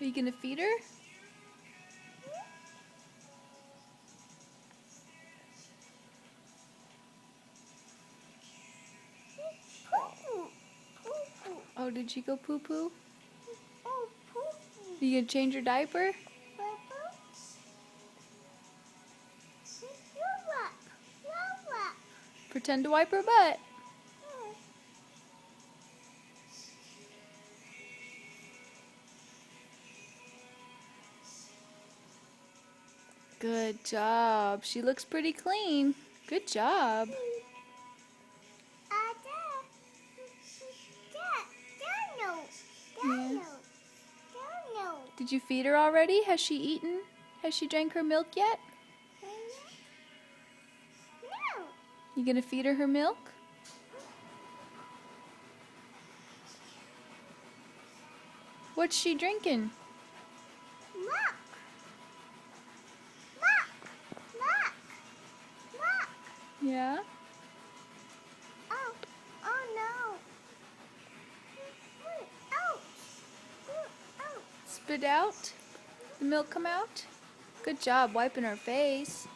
Are you gonna feed her? Oh, did she go poo-poo? Oh, poo. Are you gonna change her diaper? Pretend to wipe her butt. Good job. She looks pretty clean. Good job. Yeah. Did you feed her already? Has she eaten? Has she drank her milk yet? No. You gonna feed her milk? What's she drinking? Look. Yeah? Oh, oh no. Oh, oh. Spit out? The milk come out? Good job wiping her face.